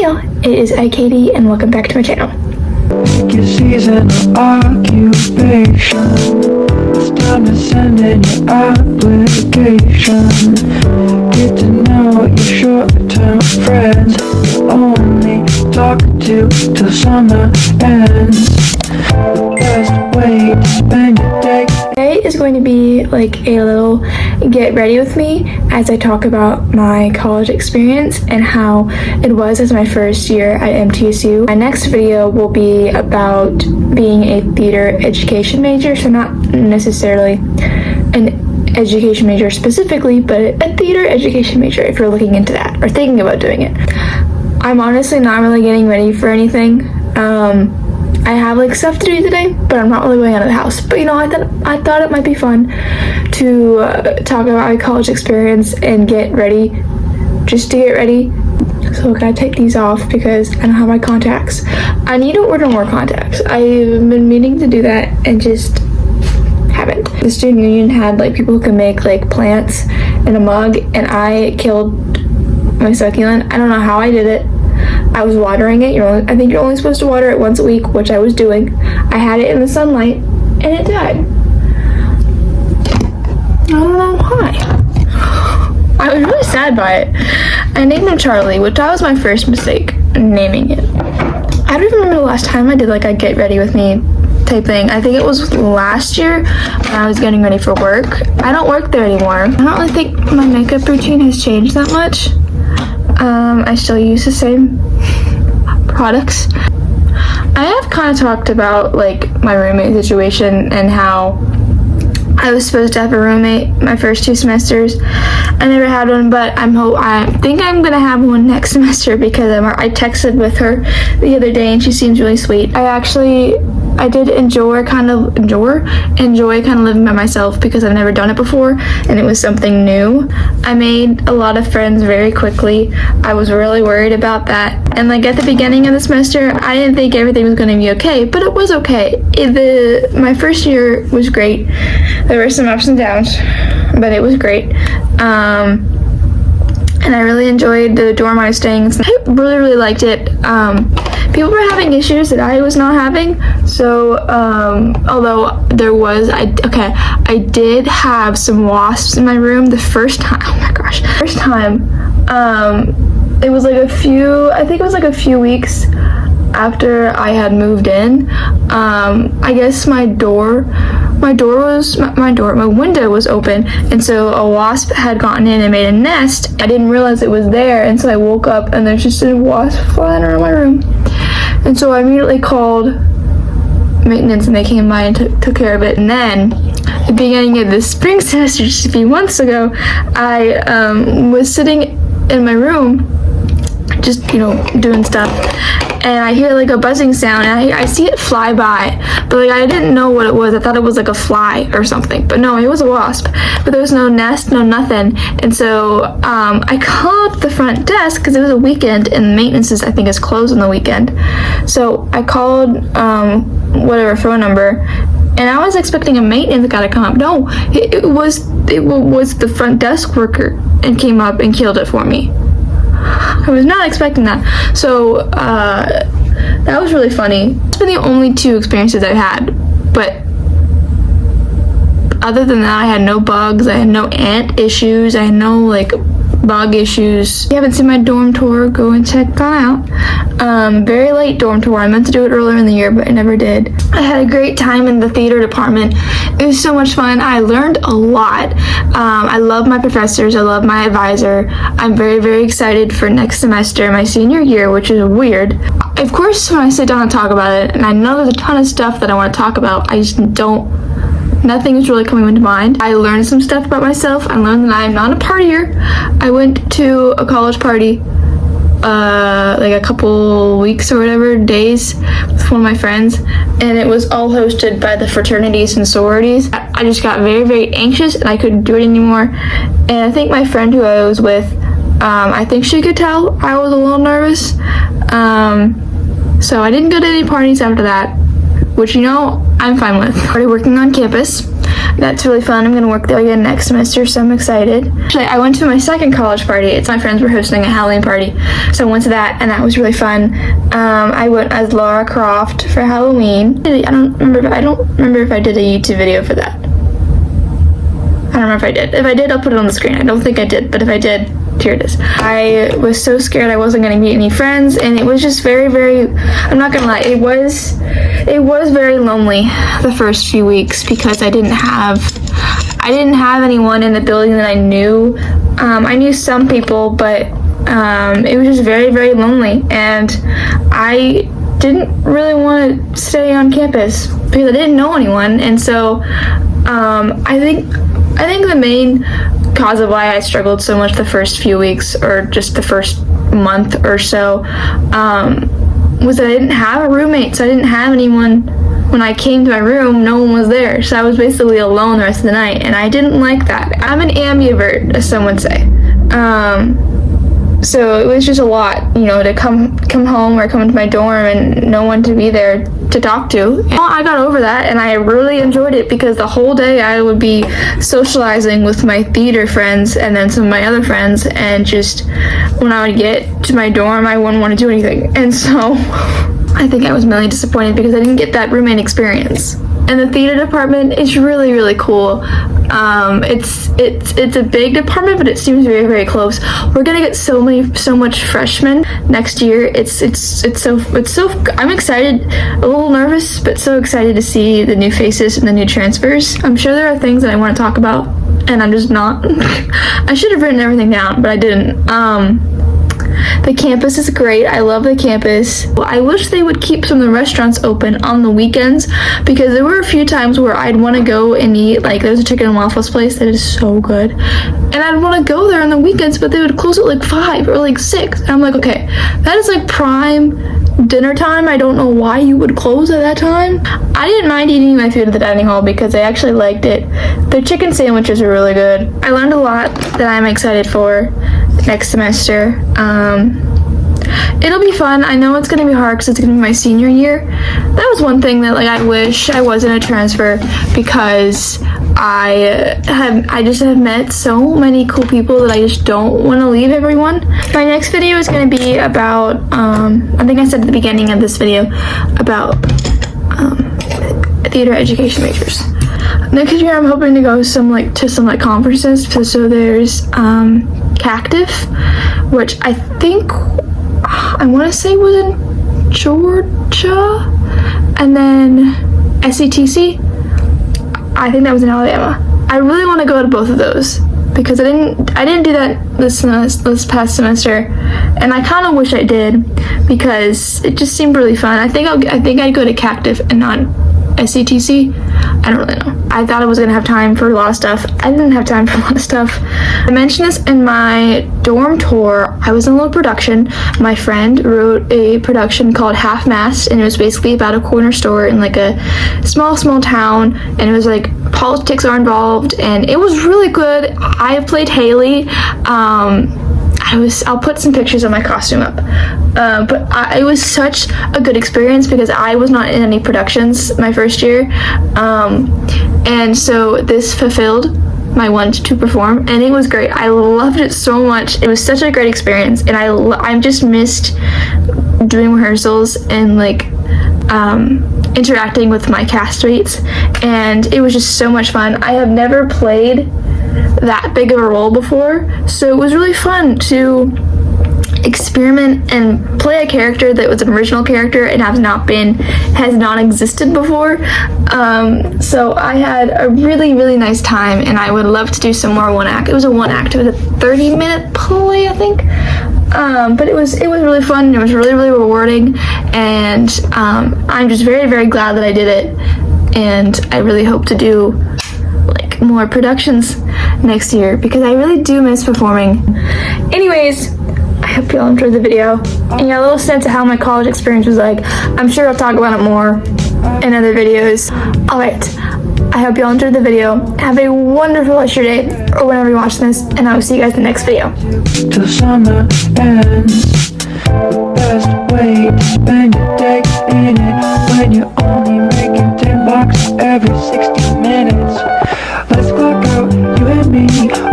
y'all, it is Katie and welcome back to my channel. Your season of occupation. It's time to send in your application. Get to know your short-term friends you only talk to till summer ends. The best way to spend your day. Today is going to be like a little get ready with me as I talk about my college experience and how it was as my first year at MTSU. My next video will be about being a theater education major, so not necessarily an education major specifically, but a theater education major if you're looking into that or thinking about doing it. I'm honestly not really getting ready for anything. I have like stuff to do today, but I'm not really going out of the house. But you know, I thought it might be fun to talk about my college experience and get ready, just to get ready. So I gotta take these off because I don't have my contacts. I need to order more contacts. I've been meaning to do that and just haven't. The student union had like people who can make like plants in a mug, and I killed my succulent. I don't know how I did it. I was watering it. I think you're only supposed to water it once a week, which I was doing. I had it in the sunlight and it died. I don't know why. I was really sad by it. I named him Charlie, which that was my first mistake, naming it. I don't even remember the last time I did like a get ready with me type thing. I think it was last year when I was getting ready for work. I don't work there anymore. I don't really think my makeup routine has changed that much. I still use the same products. I have kind of talked about like my roommate situation and how I was supposed to have a roommate my first 2 semesters. I never had one, but I think I'm gonna have one next semester because I texted with her the other day and she seems really sweet. I did enjoy kind of living by myself because I've never done it before and it was something new. I made a lot of friends very quickly. I was really worried about that. And like at the beginning of the semester, I didn't think everything was gonna be okay, but it was okay. My first year was great. There were some ups and downs, but it was great. And I really enjoyed the dorm I was staying in. I really liked it. People were having issues that I was not having. So, although there was, I did have some wasps in my room the first time. Oh my gosh. First time, it was like a few weeks after I had moved in. I guess my window was open, and so a wasp had gotten in and made a nest. I didn't realize it was there, and so I woke up and there's just a wasp flying around my room. And so I immediately called maintenance and they came by and took care of it. And then the beginning of the spring semester, just a few months ago, I was sitting in my room just doing stuff, and I hear like a buzzing sound and I see it fly by, but like I didn't know what it was. I thought it was like a fly or something, but no, it was a wasp. But there was no nest, no nothing. And so I called the front desk because it was a weekend and maintenance I think is closed on the weekend. So I called whatever phone number, and I was expecting a maintenance guy to come up. No, it was the front desk worker and came up and killed it for me. I was not expecting that. So that was really funny. It's been the only 2 experiences I've had, but other than that, I had no bugs, I had no ant issues, I had no like bug issues. If you haven't seen my dorm tour, go and check that out. Very late dorm tour. I meant to do it earlier in the year, but I never did. I had a great time in the theater department. It was so much fun. I learned a lot. I love my professors. I love my advisor. I'm very, very excited for next semester, my senior year, which is weird. Of course, when I sit down and talk about it, and I know there's a ton of stuff that I want to talk about, I just nothing is really coming into mind. I learned some stuff about myself. I learned that I am not a partier. I went to a college party like a couple weeks or whatever days with one of my friends, and it was all hosted by the fraternities and sororities. I just got very, very anxious and I couldn't do it anymore. And I think my friend who I was with, I think she could tell I was a little nervous. So I didn't go to any parties after that, which I'm fine with. I started working on campus. That's really fun. I'm gonna work there again next semester, so I'm excited. Actually, I went to my second college party. It's my friends were hosting a Halloween party, so I went to that, and that was really fun. I went as Lara Croft for Halloween. I don't remember if I did a YouTube video for that. I don't know if I did. If I did, I'll put it on the screen. I don't think I did, but if I did, here it is. I was so scared I wasn't gonna meet any friends, and it was just very, very, I'm not gonna lie, it was very lonely the first few weeks because I didn't have anyone in the building that I knew. I knew some people, but it was just very, very lonely, and I didn't really want to stay on campus because I didn't know anyone. And so I think the main cause of why I struggled so much the first few weeks, or just the first month or so, was that I didn't have a roommate. So I didn't have anyone. When I came to my room, no one was there, so I was basically alone the rest of the night, and I didn't like that. I'm an ambivert, as some would say. So it was just a lot, you know, to come home or come into my dorm and no one to be there to talk to. And I got over that, and I really enjoyed it because the whole day I would be socializing with my theater friends and then some of my other friends, and just when I would get to my dorm, I wouldn't want to do anything. And so I think I was mainly disappointed because I didn't get that roommate experience. And the theater department is really, really cool. It's a big department, but it seems very, very close. We're gonna get so much freshmen next year. It's so I'm excited, a little nervous, but so excited to see the new faces and the new transfers. I'm sure there are things that I want to talk about, and I'm just not. I should have written everything down, but I didn't. The campus is great. I love the campus. I wish they would keep some of the restaurants open on the weekends, because there were a few times where I'd want to go and eat, like there's a chicken and waffles place that is so good, and I'd want to go there on the weekends, but they would close at like 5 or like 6, and I'm like, okay, that is like prime dinner time. I don't know why you would close at that time. I didn't mind eating my food at the dining hall because I actually liked it. Their chicken sandwiches are really good. I learned a lot that I'm excited for next semester. It'll be fun. I know it's gonna be hard because it's gonna be my senior year. That was one thing that, like, I wish I wasn't a transfer, because I just have met so many cool people that I just don't want to leave everyone. My next video is going to be about, I think I said at the beginning of this video, about theater education majors. Next year I'm hoping to go to some conferences. So there's CACTIF, which I think, I want to say was in Georgia, and then SETC, I think that was in Alabama. I really want to go to both of those because I didn't do that this past semester, and I kind of wish I did because it just seemed really fun. I think I'd go to CACTIF and not SETC. I don't really know. I thought I was gonna have time for a lot of stuff. I didn't have time for a lot of stuff. I mentioned this in my dorm tour. I was in a little production. My friend wrote a production called Half Mast, and it was basically about a corner store in like a small town, and it was like politics are involved, and it was really good. I played Haley. I'll put some pictures of my costume up. But it was such a good experience because I was not in any productions my first year. And so this fulfilled my want to perform, and it was great. I loved it so much. It was such a great experience, and I just missed doing rehearsals and like interacting with my castmates, and it was just so much fun. I have never played that big of a role before, so it was really fun to experiment and play a character that was an original character and has not existed before. So I had a really nice time, and I would love to do some more one act. It was a 30-minute play, I think. But it was really fun, and it was really rewarding, and I'm just very glad that I did it, and I really hope to do like more productions next year because I really do miss performing. Anyways, I hope you all enjoyed the video and you got a little sense of how my college experience was like. I'm sure I'll talk about it more in other videos. Alright, I hope you all enjoyed the video. Have a wonderful rest of your day, or whenever you watch this, and I will see you guys in the next video. Till summer ends, the best way to spend a day in it when you're only making $10 every 60 minutes. me